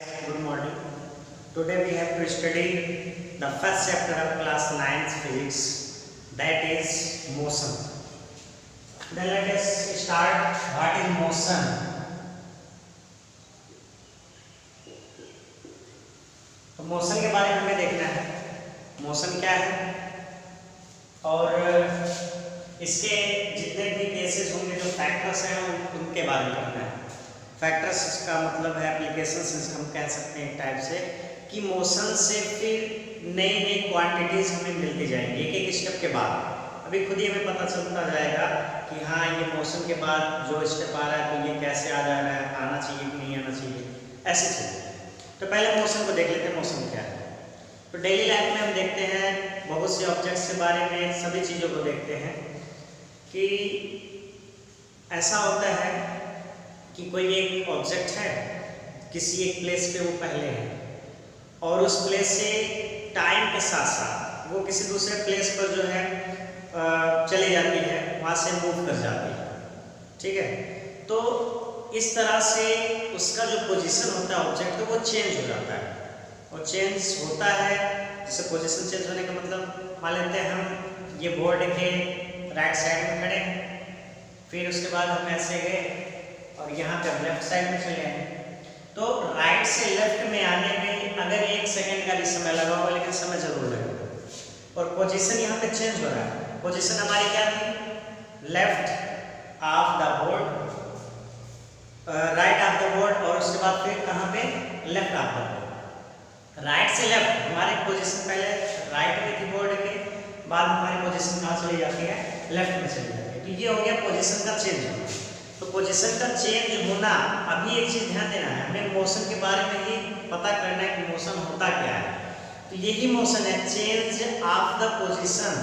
Good morning. Today we have to study the first chapter of class 9 physics, that is motion. Then let us start. What is motion? तो motion के बारे में हमें देखना है motion क्या है और इसके जितने भी केसेस होंगे जो फैक्टर्स हैं उनके बारे में पढ़ना है। फैक्टर्स का मतलब है एप्लीकेशंस, हम कह सकते हैं एक टाइप से कि मोशन से फिर नई नई क्वांटिटीज हमें मिलती जाएंगी एक एक स्टेप के बाद। अभी खुद ही हमें पता चलता जाएगा कि हाँ ये मोशन के बाद जो स्टेप आ रहा है तो ये कैसे आ जा रहा है, आना चाहिए कि नहीं आना चाहिए, ऐसी चीज़ें। तो पहले मोशन को देख लेते हैं, मोशन क्या है। तो डेली लाइफ में हम देखते हैं बहुत से ऑब्जेक्ट्स के बारे में, सभी चीज़ों को देखते हैं कि ऐसा होता है कि कोई एक ऑब्जेक्ट है, किसी एक प्लेस पे वो पहले है और उस प्लेस से टाइम के साथ साथ वो किसी दूसरे प्लेस पर जो है चली जाती है, वहाँ से मूव कर जाती है। ठीक है, तो इस तरह से उसका जो पोजीशन होता है ऑब्जेक्ट का वो चेंज हो जाता है और चेंज होता है। जैसे पोजीशन चेंज होने का मतलब मान लेते हैं हम ये बोर्ड के राइट साइड में खड़े हैं, फिर उसके बाद हम ऐसे गए और यहाँ पे लेफ्ट साइड में चले आए। तो राइट से लेफ्ट में आने में अगर 1 सेकंड का भी समय लगा होगा, लेकिन समय जरूर लगेगा। और पोजीशन यहाँ पे चेंज हो रहा है। पोजीशन हमारी क्या थी? Left of the board, right of the board, और उसके बाद फिर कहाँ पे? Left of the board. Right से लेफ्ट हमारी पोजीशन पहले राइट में थी बोर्ड के, बाद हमारी पोजीशन कहाँ चली जाती है? लेफ्ट में चली जाती है। तो ये हो गया पोजीशन का चेंज होना। तो पोजीशन का चेंज होना, अभी एक चीज ध्यान देना है, हमें मोशन के बारे में ही पता करना है कि मोशन होता क्या है। तो यही मोशन है, change of the position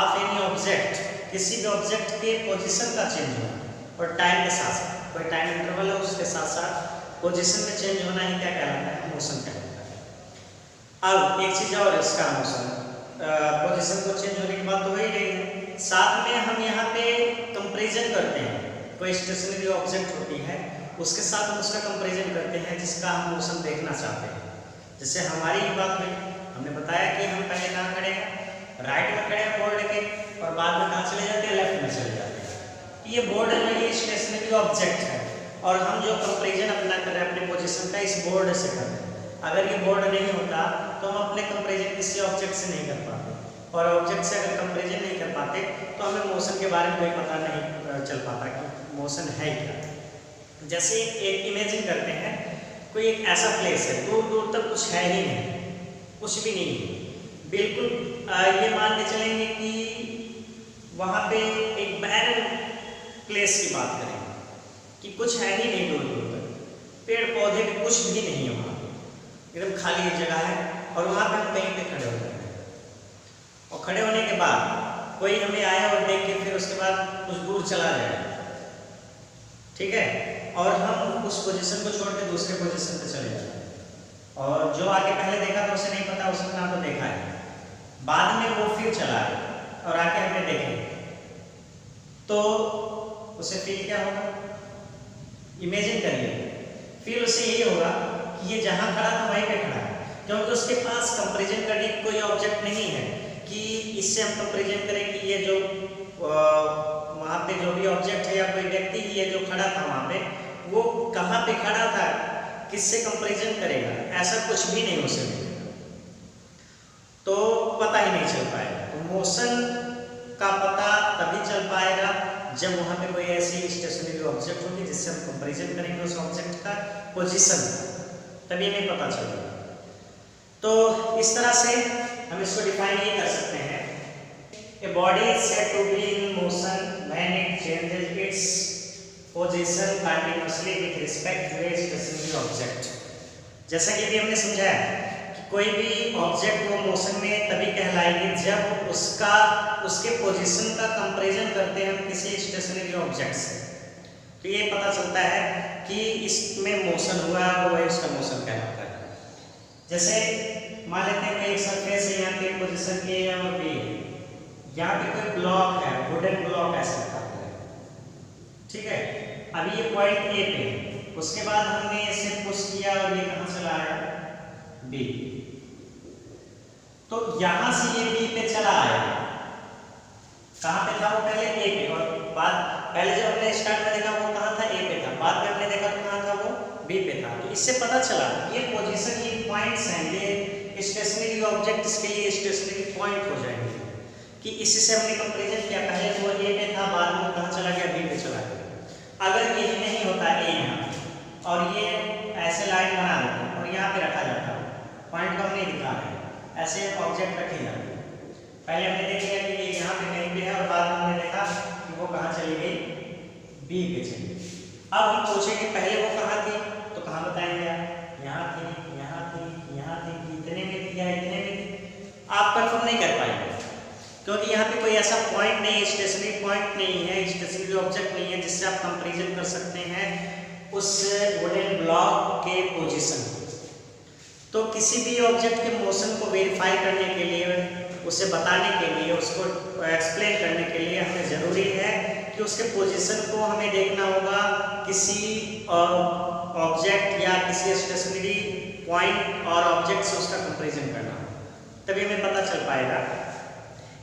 of any object, किसी भी ऑब्जेक्ट के पोजीशन का चेंज होना और टाइम के साथ साथ, कोई टाइम इंटरवल है उसके साथ साथ पोजीशन में चेंज होना ही क्या कहलाता है? मोशन कहलाता है। अब एक चीज और, इसका मोशन पोजीशन को चेंज होने की बात तो हो ही रही है, साथ में हम यहाँ पे कंपेरिजन करते हैं। कोई स्टेशनरी ऑब्जेक्ट होती है उसके साथ हम उसका कंपैरिजन करते हैं जिसका हम मोशन देखना चाहते हैं। जैसे हमारी ही बात हुई, हमने बताया कि हम पहले कहाँ खड़े हैं? राइट में खड़े हैं बोर्ड के, और बाद में कहाँ चले जाते हैं? लेफ्ट में चले जाते हैं। ये बोर्ड है, ये स्टेशनरी ऑब्जेक्ट है और हम जो कंपैरिजन अपना कर रहे हैं अपने पोजीशन का इस बोर्ड से कर रहे हैं। अगर ये बोर्ड नहीं होता तो हम अपने कंपैरिजन किसी ऑब्जेक्ट से नहीं कर पाते, और ऑब्जेक्ट से अगर कंपैरिजन नहीं कर पाते तो हमें मोशन के बारे में कोई पता नहीं चल पाता कि मोशन है क्या। जैसे एक इमेजिन करते हैं, कोई एक ऐसा प्लेस है दूर दूर तक कुछ है ही नहीं, कुछ भी नहीं है बिल्कुल। ये मान के चलेंगे कि वहाँ पे एक बैरन प्लेस की बात करें कि कुछ है ही नहीं, दूर दूर तक पेड़ पौधे भी कुछ भी नहीं है, वहाँ एकदम खाली जगह है और वहाँ पे हम कहीं पे खड़े होते हैं। और खड़े होने के बाद कोई हमें आया और देख के फिर उसके बाद कुछ दूर चला जाए, ठीक है, और हम उस पोजीशन को छोड़ के दूसरे पोजीशन पे चले जाते हैं। और जो आगे पहले देखा तो उसे नहीं पता, उसने ना तो देखा है, बाद में वो फिर चला है और आके हमें देखे तो उसे फील क्या होगा? इमेजिन करिए, फिर उसे ये होगा कि ये जहाँ खड़ा था वहीं पे खड़ा है, क्योंकि उसके पास कंपैरिजन करने की कोई ऑब्जेक्ट नहीं है कि इससे हम कंपैरिजन करें कि ये जो वहाँ पे जो भी ऑब्जेक्ट है या कोई व्यक्ति ही है जो खड़ा था वहाँ पे, वो कहाँ पे खड़ा था, किससे कंपैरिजन करेगा? ऐसा कुछ भी नहीं हो सकेगा, तो पता ही नहीं चल पाएगा। तो मोशन का पता तभी चल पाएगा जब वहाँ पे कोई ऐसी स्टेशनरी ऑब्जेक्ट होगी जिससे हम कंपैरिजन करेंगे उस ऑब्जेक्ट का पोजीशन, तभी हमें पता चलेगा। तो इस तरह से हम इसको डिफाइन ये कर सकते हैं, a body is said to be in motion when it changes its position continuously with respect to a stationary object। जैसा कि अभी हमने समझाया कि कोई भी ऑब्जेक्ट वो मोशन में तभी कहलाएगी जब उसके पोजीशन का कंपैरिजन करते हैं हम किसी स्टेशनरी ऑब्जेक्ट से, तो ये पता चलता है कि इसमें मोशन हुआ है, वो उसका मोशन कहलाता है। जैसे मान लेते हैं कि एक सरफेस है, यहाँ पे पोजीशन ए और बी, यहाँ पे कोई ब्लॉक है, वुडन ब्लॉक ऐसा है, ठीक है। अभी ये पॉइंट ए पे उसके बाद हमने इसे पुश किया और ये कहाँ चला आया, बी। तो यहां से ये बी पे चला आया, कहाँ पे था वो पहले, ए पे, और बाद पहले जब हमने स्टार्ट में देखा वो कहाँ था, ए पे था, बाद में हमने देखा तो कहाँ था वो, बी पे था। तो इससे पता चला ये पोजीशन, ये पॉइंट्स हैं, ये स्टेशनरी ऑब्जेक्ट इसके लिए स्टेशनरी पॉइंट हो जाएंगे कि इसी से हमने कंपैरिजन किया, पहले वो ए पे था, बाद में कहाँ चला गया, बी पे चला गया। अगर यही नहीं होता ए यहाँ और ये ऐसे लाइन बना देते और यहाँ पे रखा जाता, पॉइंट को हम नहीं दिखा रहे, ऐसे ऑब्जेक्ट रखे जाते, पहले हमने देख लिया कि ये यहाँ पे कहीं पे है और बाद में हमने देखा कि वो कहाँ चली गई, बी पे चली गई। अब हम पूछेंगे पहले वो कहाँ थी, तो कहाँ बताएंगे, यहाँ थी, यहाँ थी, यहाँ थी, इतने में थी या इतने में थी, आप कंफर्म नहीं कर पाएंगे क्योंकि यहाँ पे कोई ऐसा पॉइंट नहीं है, स्टेशनरी पॉइंट नहीं है, स्टेशनरी ऑब्जेक्ट नहीं है जिससे आप कंपैरिजन कर सकते हैं उस वुडन ब्लॉक के पोजीशन। तो किसी भी ऑब्जेक्ट के मोशन को वेरीफाई करने के लिए, उसे बताने के लिए, उसको एक्सप्लेन करने के लिए हमें ज़रूरी है कि उसके पोजीशन को हमें देखना होगा किसी ऑब्जेक्ट या किसी स्टेशनरी पॉइंट और ऑब्जेक्ट से उसका कंपैरिजन करना, तभी हमें पता चल पाएगा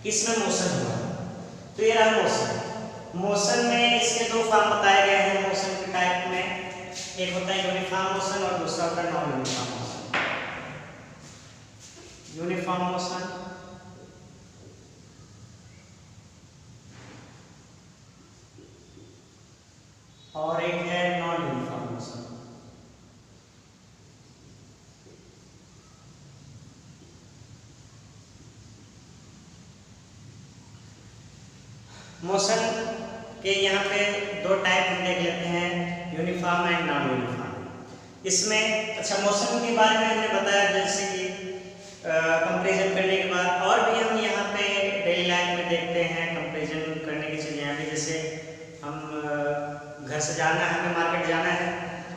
कि इसमें मोशन हुआ। तो ये रहा मोशन। मोशन में इसके दो फॉर्म बताए गए हैं मोशन के टाइप में, एक होता है यूनिफॉर्म मोशन और दूसरा होता है non uniform motion. Uniform motion और एक है नॉन यूनिफॉर्म मोशन। मोशन के यहाँ पे दो टाइप हम देख लेते हैं, यूनिफॉर्म एंड नॉन यूनिफॉर्म। इसमें अच्छा मोशन के बारे में हमने बताया, जैसे कि कंपैरिजन करने के बाद और भी हम यहाँ पे डेली लाइफ में देखते हैं कंपैरिजन करने की चीज़ें यहाँ पे, जैसे हम घर से जाना है, हमें मार्केट जाना है,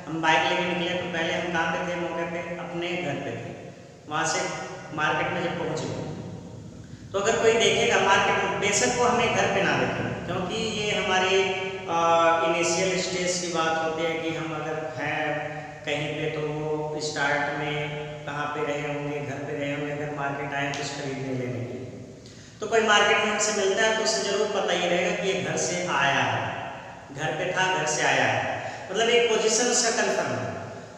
हम बाइक लेके निकले तो पहले हम कहाँ पे थे, मौके पे अपने घर पे थे, वहाँ से मार्केट में जब पहुँचे तो अगर कोई देखेगा मार्केट में, बेशक वो हमें घर पे ना देखे क्योंकि ये हमारी इनिशियल स्टेज की बात होती है कि हम अगर हैं कहीं पे तो वो स्टार्ट में कहाँ पे रहे होंगे, घर पे रहे होंगे, अगर मार्केट आए कुछ खरीदने लेने के लिए, तो कोई मार्केट में हमसे मिलता है तो उसे जरूर पता ही रहेगा कि ये घर से आया है, घर पे था, घर से आया है, मतलब एक पोजीशन उसका कंफर्म है।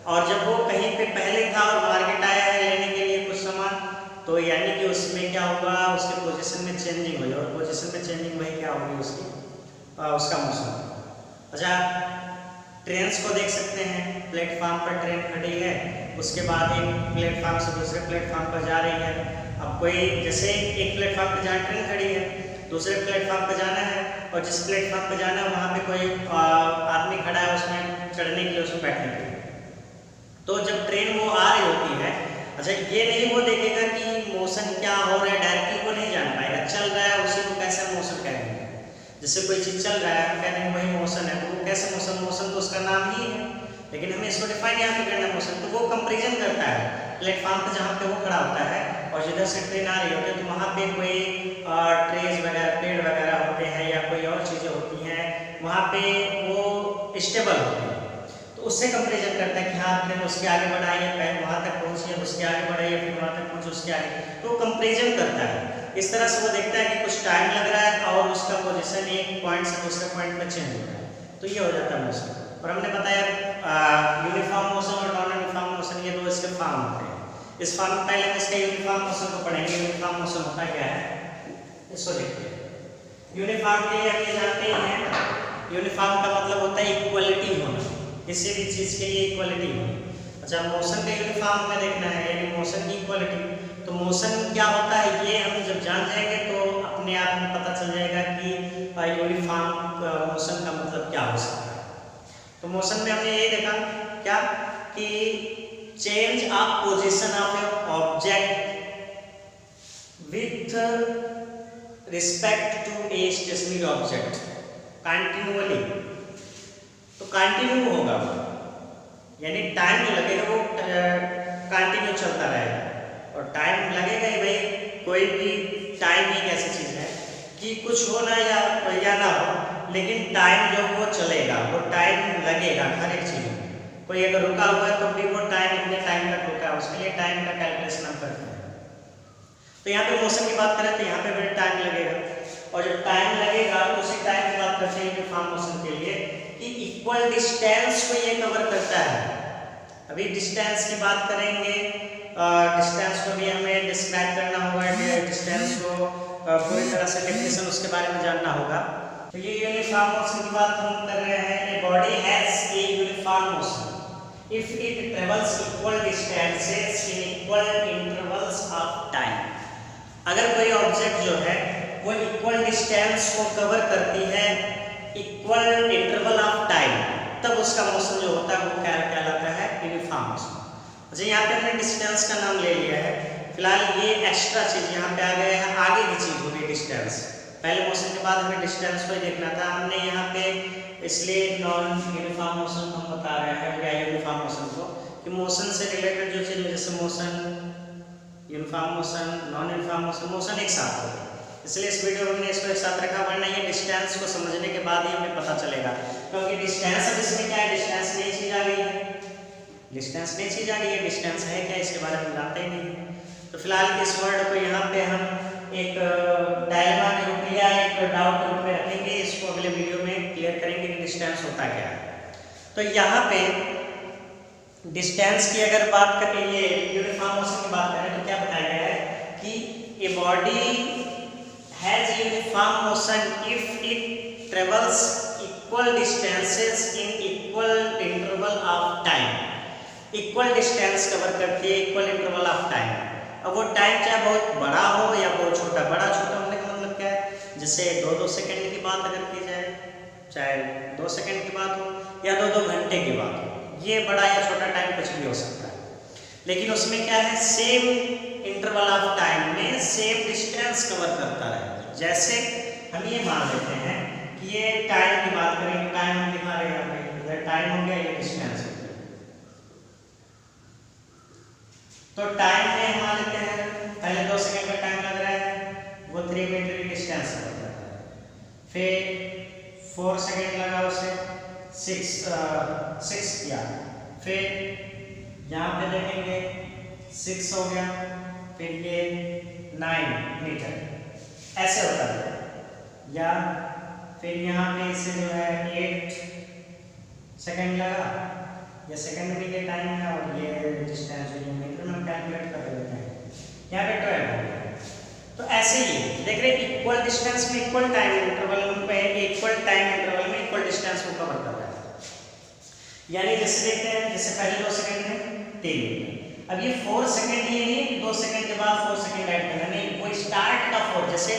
और जब वो कहीं पे पहले था और मार्केट आया है लेने के लिए कुछ सामान, तो यानी कि उसमें क्या होगा, उसके पोजीशन में चेंजिंग हुई, और पोजीशन में चेंजिंग हुई क्या होगी, उसका मोशन। अच्छा, ट्रेन्स को देख सकते हैं, प्लेटफॉर्म पर ट्रेन खड़ी है, उसके बाद एक प्लेटफॉर्म से दूसरे प्लेटफॉर्म पर जा रही है। अब कोई जैसे एक प्लेटफॉर्म पर जहाँ ट्रेन खड़ी है, दूसरे प्लेटफॉर्म पर जाना है, और जिस प्लेटफॉर्म पर जाना है वहाँ पे कोई आदमी खड़ा है उसमें चढ़ने के लिए, उसमें बैठने के लिए। तो जब ट्रेन वो आ रही होती है, अच्छा ये नहीं वो देखेगा कि मोशन क्या हो रहा है, डायरेक्टली वो नहीं जान पाएगा, चल रहा है उसी को कैसे मोशन कहेंगे। जैसे कोई चीज़ चल रहा है हम कह रहे हैं वही मोशन है, तो वो कैसे मोशन, मोशन तो उसका नाम ही है, लेकिन हमें इसको डिफाइन यहाँ पे करना मोशन। तो वो कंपैरिजन करता है प्लेटफॉर्म पे जहाँ पे वो खड़ा होता है और जिधर से ट्रेन आ रही होती है, तो वहाँ पे कोई ट्रेस वगैरह, पेड़ वगैरह होते हैं या कोई और चीज़ें होती हैं, वहाँ पे वो स्टेबल होते हैं, तो उससे कंपैरिजन करता है कि हाँ ट्रेन उसके आगे बढ़ाई है, पहले वहाँ तक पहुँची है, उसके आगे बढ़ाई है, फिर वहाँ तक पहुँची, उसके आगे, तो कंपैरिजन करता है। इस तरह से वो देखता है कि कुछ टाइम लग रहा है और उसका पोजीशन एक पॉइंट से दूसरे पॉइंट में चेंज हो रहा है, तो ये हो जाता है मोशन। और हमने बताया यूनिफॉर्म मोशन और नॉन यूनिफॉर्म मोशन, ये दो इसके फॉर्म होते हैं। इस फॉर्म में पहले हम इसके यूनिफॉर्म मोशन को पढ़ेंगे। यूनिफॉर्म मोशन होता क्या है, इसको देखते हैं। यूनिफॉर्म के लिए हम ये जानते हैं, यूनिफॉर्म का मतलब होता है इक्वलिटी होना, किसी भी चीज़ के लिए इक्वलिटी होना। अच्छा, मोशन का यूनिफॉर्म में देखना है, यानी मोशन की इक्वलिटी। तो मोशन क्या होता है ये हम जब जान जाएंगे तो अपने आप में पता चल जाएगा कि यूनिफॉर्म मोशन का मतलब क्या हो सकता है। तो मोशन में हमने ये देखा क्या कि change of position of a object with respect to a stationary object continuously. तो कंटिन्यू होगा, यानी टाइम जो लगेगा वो कंटिन्यू चलता रहेगा। और टाइम लगेगा ही भाई, कोई भी टाइम एक ऐसी चीज़ है कि कुछ हो ना या ना हो, लेकिन टाइम जो वो चलेगा, वो टाइम लगेगा हर एक चीज़ में। कोई अगर रुका हुआ है तो भी वो टाइम इतने टाइम तक रुका है, उसके लिए टाइम का कैलकुलेशन हम करते हैं। तो यहाँ पे मोशन की बात करें तो यहाँ पे भी टाइम लगेगा, और जब टाइम लगेगा तो उसी टाइम की बात करते हैं यूनिफॉर्म मोशन के लिए कि इक्वल डिस्टेंस को ये कवर करता है। अभी डिस्टेंस की बात करेंगे, डिस्टेंस को भी हमें डिस्क्राइब करना होगा, डिस्टेंस को पूरी तरह से डेफिनेशन उसके बारे में जानना होगा। तो ये यूनिफॉर्म मोशन की बात हम कर रहे हैं। ए body has a uniform motion if it travels equal distances in equal intervals of time. अगर कोई ऑब्जेक्ट जो है वो इक्वल डिस्टेंस को कवर करती है इक्वल इंटरवल ऑफ टाइम, तब उसका मोशन जो होता है वो क्या कहलाता है, यूनिफॉर्म मोशन। अच्छा, यहाँ पे हमने डिस्टेंस का नाम ले लिया है, फिलहाल ये एक्स्ट्रा चीज यहाँ पे आ गया है, आगे की चीज होगी डिस्टेंस। पहले मोशन के बाद हमें डिस्टेंस को ही देखना था, हमने यहाँ पे इसलिए नॉन यूनिफॉर्म मोशन हम बता रहे हैं या यूनिफॉर्म मोशन को, कि मोशन से रिलेटेड जो चीज जैसे motion, uniform motion, non uniform motion, motion एक साथ होगा, इसलिए इस वीडियो में हमने इसको एक साथ रखा, वरना ये डिस्टेंस को समझने के बाद ही हमें पता चलेगा, क्योंकि डिस्टेंस अब इसमें क्या है, डिस्टेंस नई चीज आ गई है, डिस्टेंस नई चीज आ गई है, डिस्टेंस है क्या इसके बारे में जानते ही नहीं। तो फिलहाल इस वर्ड को यहाँ पे हम एक डायलेमा के रूप में या एक डाउट के रूप में रखेंगे, इसको अगले वीडियो में क्लियर करेंगे कि डिस्टेंस होता क्या है। तो यहाँ पे डिस्टेंस की अगर बात करें, ये यूनिफॉर्म मोशन की बात करें तो क्या बताया गया है कि ए body has uniform motion if it travels equal distances in equal interval of time. Equal distance cover करती है इक्वल इंटरवल ऑफ टाइम। अब वो टाइम चाहे बहुत बड़ा हो या बहुत छोटा, बड़ा छोटा होने का मतलब क्या है, जैसे 2-2 सेकंड की बात अगर की जाए, चाहे 2 सेकंड की बात हो या 2-2 घंटे की बात हो, ये बड़ा या छोटा टाइम कुछ भी हो सकता है, लेकिन उसमें क्या है, सेम इंटरवल ऑफ टाइम में सेम डिस्टेंस कवर करता रहे। जैसे हम ये मान लेते हैं कि ये टाइम की बात करेंगे, टाइम हम दिखा रहे हैं यहाँ पे, इधर टाइम हो गया, ये डिस्टेंस हो गया। तो टाइम में हम मान लेते हैं पहले 2 सेकंड का टाइम लग रहा है, वो 3 मीटर की डिस्टेंस कवर कर रहा है, फिर 4 सेकंड लगा उसे 6 किया, फिर यहाँ पे देखेंगे 6 हो गया, फिर ये 9 मीटर ऐसे होता है, या फिर यहाँ पे इसे जो है 8 सेकंड लगा, या सेकंड में ये टाइम है और ये डिस्टेंस जो मीटर में कैलकुलेट कर लेते हैं, यहाँ पे 12 हो गया। तो ऐसे ही देख रहे हैं इक्वल डिस्टेंस में इक्वल टाइम इंटरवल में इक्वल टाइम इंटरवल में इक्वल डिस्टेंस को कवर कर रहा है। यानी जैसे देखते हैं, जैसे पहले 2 सेकंड में 3 मीटर, अब ये 4 सेकंड ये नहीं 2 सेकंड के बाद 4 सेकंड ऐड करना, नहीं, वो स्टार्ट का 4, जैसे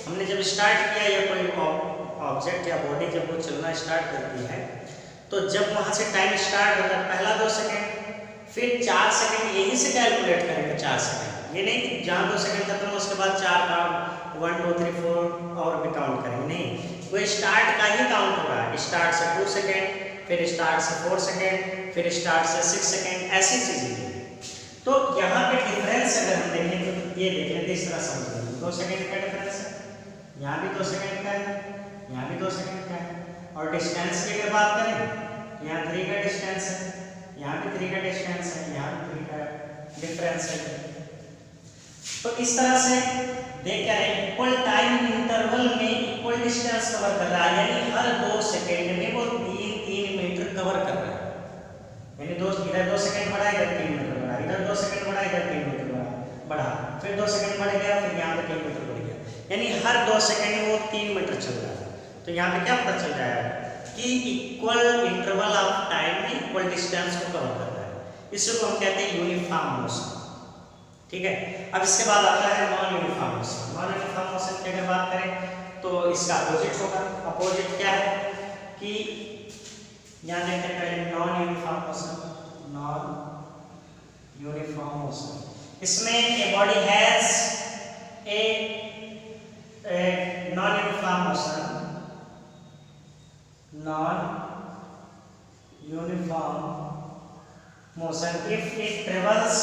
हमने जब स्टार्ट किया या कोई ऑब्जेक्ट या बॉडी जब वो चलना स्टार्ट करती है, तो जब वहाँ से टाइम स्टार्ट होता है पहला 2 सेकंड, फिर 4 सेकंड यहीं से कैलकुलेट करेंगे, 4 सेकंड, ये नहीं कि जहाँ 2 सेकंड खत्म हो उसके बाद 4 काउंट 1 2 3 4 और भी काउंट करेंगे, नहीं, वो स्टार्ट का ही काउंट होगा, स्टार्ट से 2 सेकंड, फिर स्टार्ट से 4 सेकंड, फिर स्टार्ट से 6 सेकंड, ऐसी चीजें। तो यहाँ पे डिफरेंस अगर हम देखें तो ये देख लेते इस तरह समझ, 2 सेकंड का डिफरेंस है, यहाँ भी 2 सेकंड का है, यहाँ भी 2 सेकंड का है, और डिस्टेंस की अगर बात करें यहाँ 3 का डिस्टेंस है, यहाँ भी 3 का डिस्टेंस है, यहाँ भी 3 का डिफरेंस है। तो इस तरह से देख क्या है, इक्वल टाइम इंटरवल में इक्वल डिस्टेंस कवर कर रहा है, यानी हर 2 सेकंड में वो 3 मीटर कवर कर रहा है, यानी इधर 2 सेकंड बढ़ा, इधर 3 मीटर बढ़ा, इधर 2 सेकंड बढ़ा, इधर 3 मीटर बढ़ा, फिर 2 सेकंड बढ़ गया, फिर यहाँ पे 3 मीटर बढ़ गया, यानी हर 2 सेकंड में वो 3 मीटर चल रहा है। तो यहाँ पे क्या पता चल रहा है कि इक्वल इंटरवल ऑफ टाइम में इक्वल डिस्टेंस को कवर कर रहा है, इसको हम कहते हैं यूनिफॉर्म मोशन। ठीक है, अब इसके बाद आता है non uniform motion. Non uniform motion की अगर बात करें तो इसका अपोजिट होगा। अपोजिट क्या है कि यहाँ देखते हैं पहले non uniform motion, non uniform motion, इसमें a body has a non uniform motion, non-uniform motion if it travels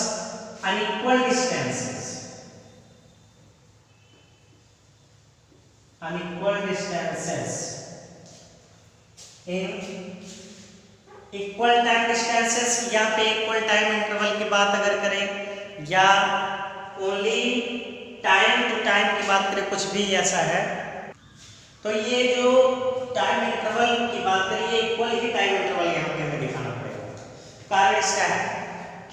unequal distances, in equal time distances, यहाँ पे इक्वल टाइम इंटरवल की बात अगर करें या ओनली टाइम टू टाइम की बात करें, कुछ भी ऐसा है, तो ये जो टाइम इंटरवल की बात करें, ये इक्वल ही टाइम इंटरवल यहाँ पे हमें दिखाना पड़ेगा। कारण इसका है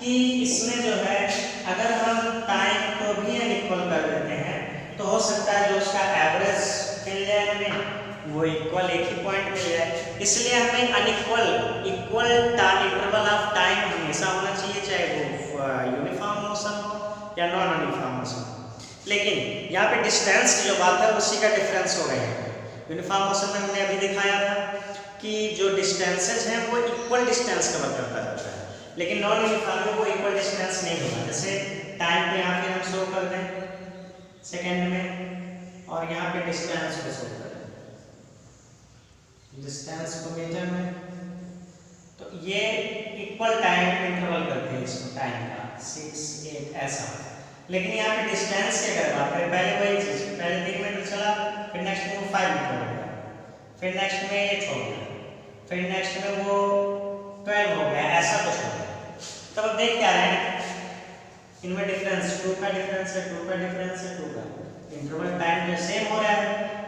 कि इसमें जो है अगर हम टाइम को भी अनइक्वल कर देते हैं तो हो सकता है जो उसका एवरेज मिल जाए हमें वो इक्वल एक ही पॉइंट मिल जाए। इसलिए हमें इक्वल इंटरवल ऑफ टाइम हमेशा होना चाहिए, चाहे वो यूनिफॉर्म मोशन हो या नॉन यूनिफॉर्म मोशन हो। लेकिन यहाँ पे डिस्टेंस की जो बात है उसी का डिफरेंस हो गया है। यूनिफॉर्म मोशन में हमने अभी दिखाया था कि जो डिस्टेंसेज हैं वो इक्वल डिस्टेंस कवर करता रहता है, लेकिन नॉन यूनिफॉर्म में वो इक्वल डिस्टेंस नहीं होगा। जैसे टाइम पे यहाँ पे हम शो कर दें सेकेंड में और यहाँ पे डिस्टेंस को शो कर दें, डिस्टेंस को मीटर में, तो ये इक्वल टाइम इंटरवल करते हैं इसको टाइम का 6, 8 ऐसा। लेकिन यहाँ पे डिस्टेंस की अगर बात करें, पहले वही चीज, पहले 3 मीटर चला, फिर नेक्स्ट में वो 5 मीटर हो गया, फिर नेक्स्ट में 8 हो गया, फिर नेक्स्ट में वो 12 हो गया, ऐसा कुछ हो गया। तब अब देख क्या रहे हैं इनमें डिफरेंस, 2 का डिफरेंस है, 2 का डिफरेंस है, 2 का इंटरवल टाइम जो सेम हो रहा है,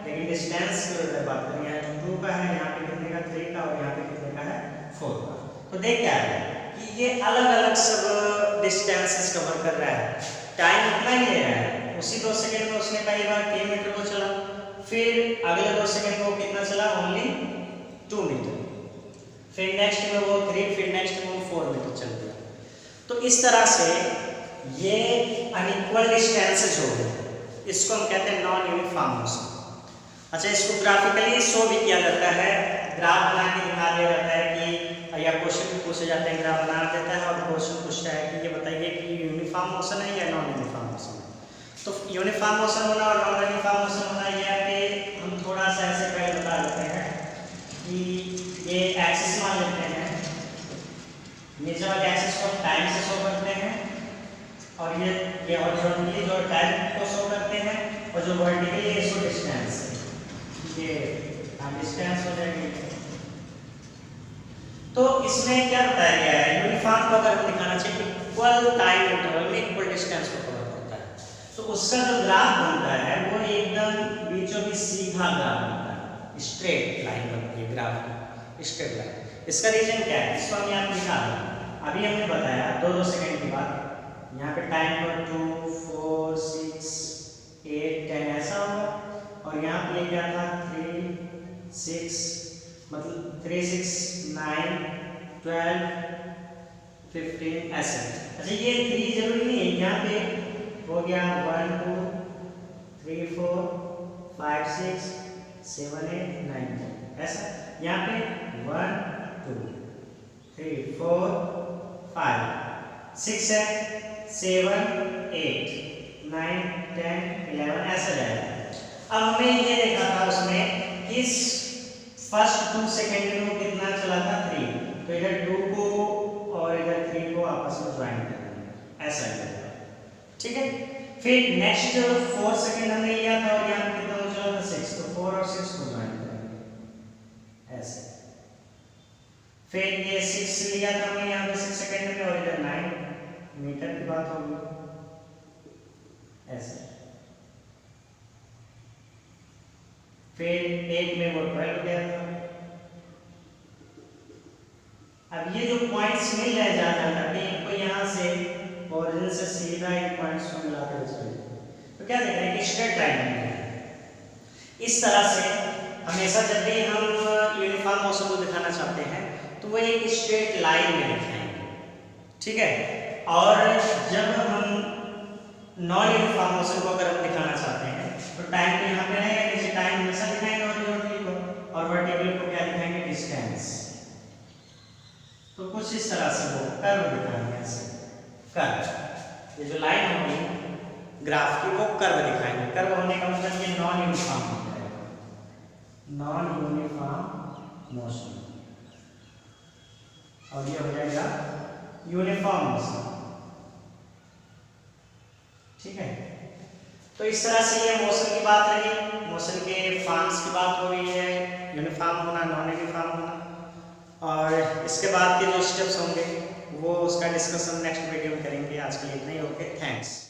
लेकिन डिस्टेंस की अगर बात करें यहाँ 2 का है, यहाँ पे कितने का 3 का, और यहाँ पे कितने का है 4 का। तो देख क्या रहे हैं कि ये अलग अलग सब डिस्टेंसेस कवर कर रहा है, टाइम उतना ही ले रहा है। उसी 2 सेकंड में उसने पहली बार 3 मीटर को चला, फिर अगले 2 सेकंड में वो कितना चला, ओनली 2 मीटर, फिर नेक्स्ट में वो 3, फिर नेक्स्ट में वो 4 मीटर चल गया। तो इस तरह से ये अनइक्वल डिस्टेंसेज हो गए, इसको हम कहते हैं नॉन यूनिफॉर्म मोशन। अच्छा, इसको ग्राफिकली शो भी किया जाता है, ग्राफ बना के दिखा दिया जाता है कि, या क्वेश्चन भी पूछे जाते हैं, ग्राफ बना देता है और क्वेश्चन पूछता है कि ये बताइए कि यूनिफॉर्म मोशन है या नॉन यूनिफॉर्म मोशन है। तो यूनिफॉर्म मोशन होना और नॉन यूनिफॉर्म मोशन होना, यहाँ पे हम थोड़ा सा ऐसे पहले बता देते हैं कि ये एक्सिस मान लेते हैं, नीचे वाले एक्सिस को टाइम से शो करते हैं, और ये हॉरिजॉन्टली जो टाइम को शो करते हैं, और जो वर्टिकली इसको डिस्टेंस, ये डिस्टेंस हो जाएगी। तो इसमें क्या बताया गया है, यूनिफॉर्म को अगर हम दिखाना चाहिए इक्वल टाइम इंटरवल में इक्वल डिस्टेंस को कवर करता है, तो उसका जो ग्राफ बनता है वो एकदम बीचों बीच सीधा ग्राफ बनता है, स्ट्रेट लाइन बनती है ग्राफ की, स्ट्रेट लाइन। इसका रीजन क्या है, इसको हम यहाँ दिखा दें। अभी हमने बताया 2-2 सेकंड की बात, यहाँ पे टाइम पर 2, 4, 6, 8, 10 ऐसा होगा, और यहाँ पे क्या था 3, 6, मतलब 3, 6, 9, 12, 15 ऐसे। अच्छा, ये 3 जरूरी नहीं है, यहाँ पे हो गया 1, 2, 3, 4, 5, 6, 7, 8, 9, 10 ऐसा। यहाँ पे 1, 2, 3, 4, 5, 6 है, 7, 8, 9, 10, 11 ऐसा जाएगा। अब हमें ये देखा था उसमें कि फर्स्ट 2 सेकेंड में वो कितना चला था 3, तो इधर 2 को और इधर 3 को आपस में ज्वाइन कर देंगे, ऐसा जाएगा, ठीक है। फिर नेक्स्ट 4 सेकेंड हमने लिया था और यहाँ कितना चला था 6, तो 4 और 6 को ज्वाइन करेंगे ऐसे। फिर ये 6 लिया था हमने यहाँ पे 6 सेकेंड में, और इधर 9 मीटर की बात होगी ऐसे। फिर 8 में वो 12 गया था। अब ये जो पॉइंट्स मिल रहे हैं ज्यादा को यहाँ से ओरिजिन से सीधा इन पॉइंट्स को मिलाते हुए चलेंगे, तो क्या देख रहे हैं कि स्ट्रेट लाइन है। इस तरह से हमेशा जब भी हम यूनिफॉर्म मोशन को दिखाना चाहते हैं तो वो एक स्ट्रेट लाइन में दिखाएंगे, ठीक है। और जब हम नॉन यूनिफॉर्म मोशन को अगर हम दिखाना चाहते हैं तो टाइम तो यहाँ पे रहेगा, जैसे टाइम हमेशा दिखाएंगे हॉरिजॉन्टली को, और वर्टिकल को क्या दिखाएंगे, डिस्टेंस। तो कुछ इस तरह से वो कर्व दिखाएंगे, ऐसे कर्व, ये जो लाइन होगी ग्राफ की वो कर्व दिखाएंगे। कर्व होने का मतलब ये नॉन यूनिफॉर्म होता है, नॉन यूनिफॉर्म मोशन, और ये हो जाएगा यूनिफॉर्म मोशन, ठीक है। तो इस तरह से ये मोशन की बात रही, मोशन के फॉर्म्स की बात हो रही है, यूनिफॉर्म होना, नॉन यूनिफॉर्म होना। और इसके बाद के जो स्टेप्स होंगे वो उसका डिस्कशन नेक्स्ट वीडियो में करेंगे। आज के लिए इतना ही। Okay, thanks.